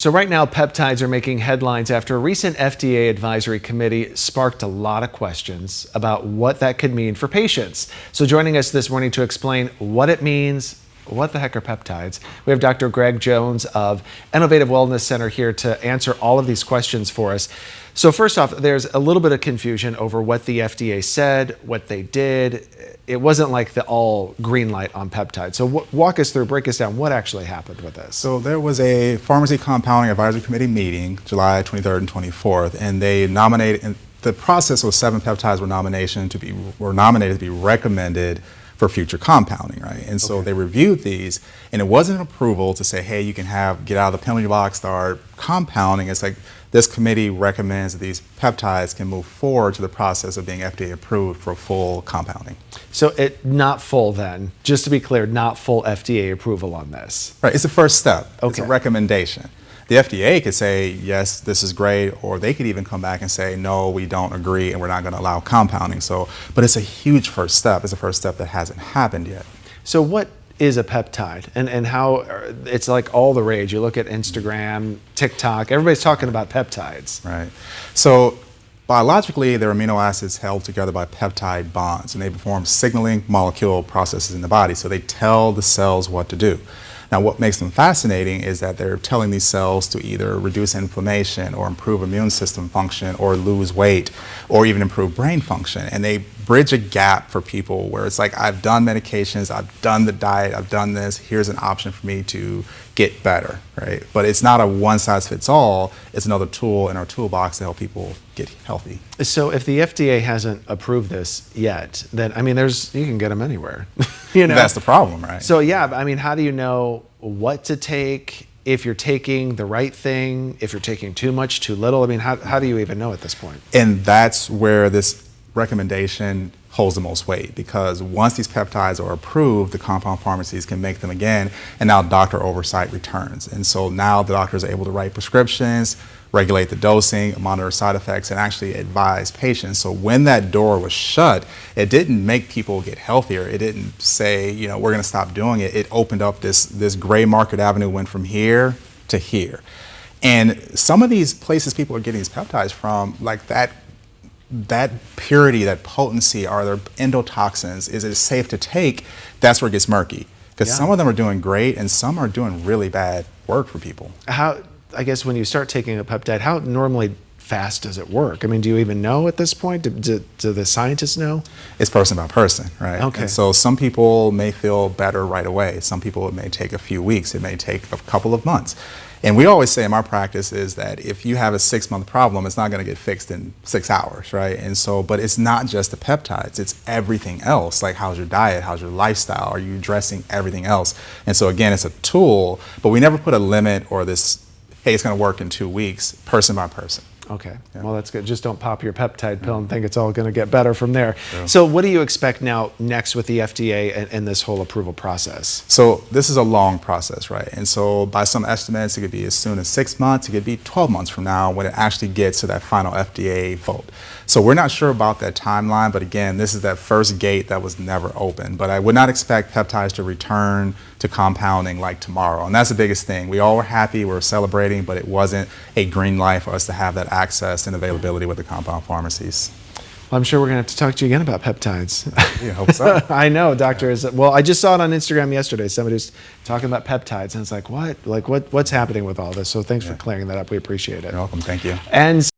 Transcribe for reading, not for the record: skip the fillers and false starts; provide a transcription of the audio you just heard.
So right now, peptides are making headlines after a recent FDA advisory committee sparked a lot of questions about what that could mean for patients. So joining us this morning to explain what it means, what the heck are peptides, we have Dr. Greg Jones of Innovative Wellness Center here to answer all of these questions for us. So first off, there's a little bit of confusion over what the FDA said, what they did. It wasn't like the all green light on peptides. So walk us through, break us down, what actually happened with this? So there was a Pharmacy Compounding Advisory Committee meeting, July 23rd and 24th, and they nominated, and the process was 7 peptides were nominated to be recommended for future compounding, right? And so they reviewed these, and it wasn't an approval to say, hey, you can get out of the penalty box, start compounding. It's like this committee recommends that these peptides can move forward to the process of being FDA approved for full compounding. So not full then, just to be clear, not full FDA approval on this. Right, it's the first step. Okay. It's a recommendation. The FDA could say, yes, this is great, or they could even come back and say, no, we don't agree and we're not going to allow compounding. But it's a huge first step. It's a first step that hasn't happened yet. So what is a peptide and how it's like all the rage? You look at Instagram, TikTok, everybody's talking about peptides. Right. So biologically, they're amino acids held together by peptide bonds, and they perform signaling molecule processes in the body. So they tell the cells what to do. Now, what makes them fascinating is that they're telling these cells to either reduce inflammation or improve immune system function or lose weight or even improve brain function. And they bridge a gap for people where it's like, I've done medications, I've done the diet, I've done this, here's an option for me to get better, right? But it's not a one-size-fits-all, it's another tool in our toolbox to help people get healthy. So if the FDA hasn't approved this yet, then, I mean, you can get them anywhere. You know? That's the problem, right? So yeah, I mean, how do you know what to take, if you're taking the right thing, if you're taking too much, too little? I mean, how do you even know at this point? And that's where this recommendation holds the most weight, because once these peptides are approved, the compound pharmacies can make them again, and now doctor oversight returns. And so now the doctors are able to write prescriptions, regulate the dosing, monitor side effects, and actually advise patients. So when that door was shut, it didn't make people get healthier. It didn't say, you know, we're going to stop doing it. It opened up this gray market avenue, went from here to here. And some of these places people are getting these peptides from, like that purity, that potency, are there endotoxins? Is it safe to take? That's where it gets murky. Because some of them are doing great and some are doing really bad work for people. I guess when you start taking a peptide, how normally fast does it work? I mean, do you even know at this point? Do the scientists know? It's person by person, right? Okay. And so some people may feel better right away. Some people, it may take a few weeks. It may take a couple of months. And we always say in my practice is that if you have a 6-month problem, it's not going to get fixed in 6 hours, right? And so, but it's not just the peptides, it's everything else. Like, how's your diet? How's your lifestyle? Are you addressing everything else? And so again, it's a tool, but we never put a limit or this, hey, it's going to work in 2 weeks, person by person. Okay, well, that's good. Just don't pop your peptide pill and think it's all going to get better from there. Yeah. So what do you expect now next with the FDA and this whole approval process? So this is a long process, right? And so by some estimates, it could be as soon as 6 months, it could be 12 months from now when it actually gets to that final FDA vote. So we're not sure about that timeline, but again, this is that first gate that was never open. But I would not expect peptides to return to compounding like tomorrow. And that's the biggest thing. We all were happy, we were celebrating, but it wasn't a green light for us to have that access and availability with the compound pharmacies. Well, I'm sure we're going to have to talk to you again about peptides. Yeah, I hope so. I know, doctor. Well, I just saw it on Instagram yesterday. Somebody was talking about peptides, and it's like, what? Like, what's happening with all this? So thanks for clearing that up. We appreciate it. You're welcome. Thank you. And